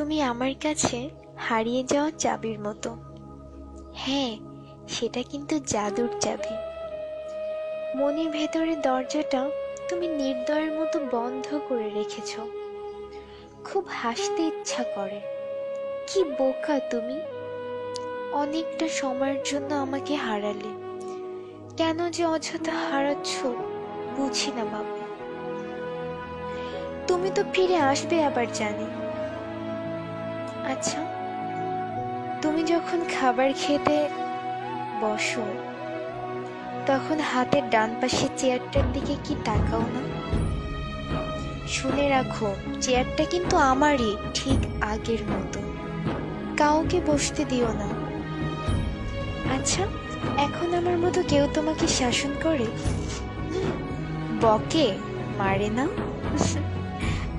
তুমি আমার কাছে হারিয়ে যাওয়া চাবির মতো। হ্যাঁ, সেটা কিন্তু জাদুর চাবি। মনের ভেতরের দরজাটা তুমি নির্দয়ের মতো বন্ধ করে রেখেছ। খুব হাসতে ইচ্ছা করে। কি বোকা তুমি! অনেকটা সময়ের জন্য আমাকে হারালে। কেন যে অযথা হারাচ্ছ বুঝি না বাবা। তুমি তো ফিরে আসবে আবার জানি। আচ্ছা, তুমি যখন খাবার খেতে বসো তখন হাতের ডান পাশের চেয়ারটার দিকে কি তাকাও না? শুনে রাখো, চেয়ারটা কিন্তু আমারই, ঠিক আগের মতো। কাউকে বসতে দিও না। আচ্ছা, এখন আমার মতো কেউ তোমাকে শাসন করে? বকে, মারে না?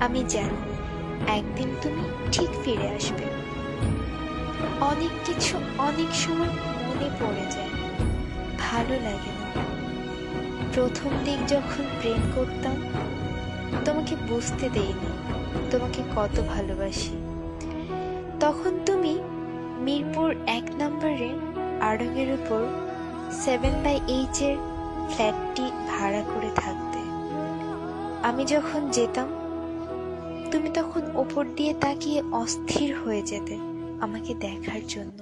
আমি জানি একদিন তুমি ঠিক ফিরে আসবে। অনেক কিছু অনেক সময় মনে পড়ে যায়, ভালো লাগে না। প্রথম দিক যখন প্রেম করতাম তোমাকে বুঝতে দেইনি তোমাকে কত ভালোবাসি। তখন তুমি মিরপুর 1 নম্বরে আড়ঙের উপর 7/8 এর ফ্ল্যাটটি ভাড়া করে থাকতে। আমি যখন যেতাম তুমি তখন ওপর দিয়ে তাকিয়ে অস্থির হয়ে যেতে আমাকে দেখার জন্য।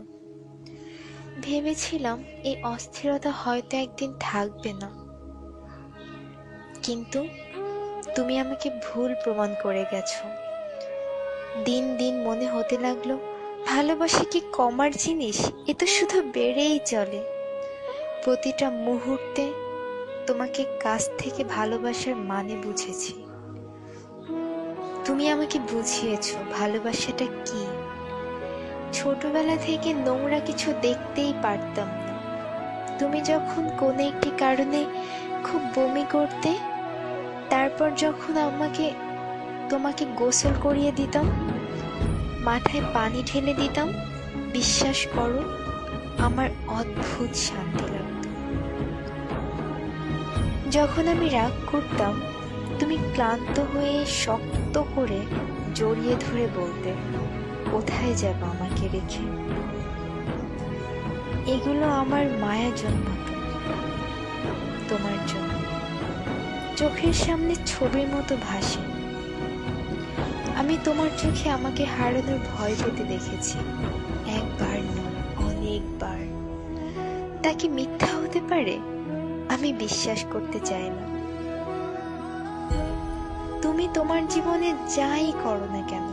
ভেবেছিলাম এই অস্থিরতা হয়তো একদিন থাকবে না, কিন্তু তুমি আমাকে ভুল প্রমাণ করে গেছো। দিন দিন মনে হতে লাগলো ভালোবাসা কি কমার জিনিস? এ তো শুধু বেড়েই চলে। প্রতিটা মুহূর্তে তোমাকে কাছ থেকে ভালোবাসার মানে বুঝেছি। তুমি আমাকে বুঝিয়েছো ভালোবাসাটা কি। ছোটবেলা থেকে নোংরা কিছু দেখতেই পারতাম না। তুমি যখন কোনো একটি কারণে খুব বমি করতে, তারপর যখন তোমাকে গোসল করিয়ে দিতাম, মাথায় পানি ঢেলে দিতাম, বিশ্বাস করো আমার অদ্ভুত শান্তি লাগতো। যখন আমি রাগ করতাম তুমি ক্লান্ত হয়ে শক্ত করে জড়িয়ে ধরে বলতে, কোথায় যাবো আমাকে রেখে? এগুলো আমার মায়া জন্মাতো তোমার জন্য। চোখের সামনে ছবির মতো ভাসে। আমি তোমার চোখে আমাকে হারানোর ভয় পেতে দেখেছি, একবার নয় অনেকবার। তা কি মিথ্যা হতে পারে? আমি বিশ্বাস করতে চাই না। তুমি তোমার জীবনে যাই করো না কেন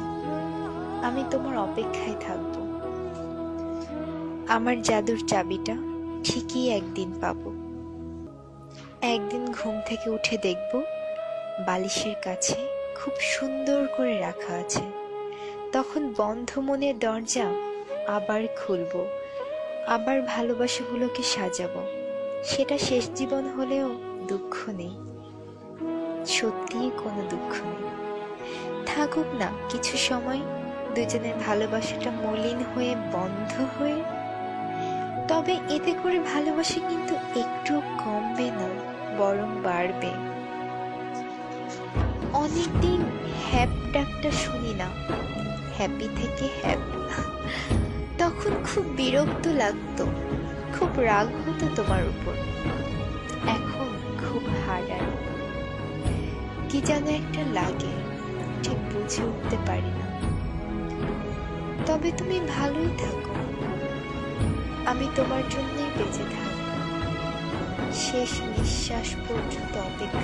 আমি তোমার অপেক্ষায় থাকব। আমার জাদুর চাবিটা ঠিকই একদিন পাবো। একদিন ঘুম থেকে উঠে দেখব বালিশের কাছে খুব সুন্দর করে রাখা আছে। তখন বন্ধ মনের দরজা আবার খুলবো, আবার ভালোবাসাগুলোকে সাজাবো। সেটা শেষ জীবন হলেও দুঃখ নেই, সত্যিই কোনো দুঃখ নেই। থাকুক না কিছু সময় দুজনের ভালোবাসাটা মলিন হয়ে বন্ধ হয়ে, তবে এতে করে ভালোবাসা কিন্তু একটু কমবে না, বরং বাড়বে। অনেকদিন হ্যাপ ডাকটা শুনি না, হ্যাপি থেকে হ্যাপ। তখন খুব বিরক্ত লাগতো, খুব রাগ হতো তোমার উপর। এখন খুব হারায়, কি যেন একটা লাগে, ঠিক বুঝে উঠতে পারি না। তবে তুমি ভালোই থাকো, আমি তোমার জন্যই বেঁচে থাকবো, শেষ নিঃশ্বাস পর্যন্ত অপেক্ষা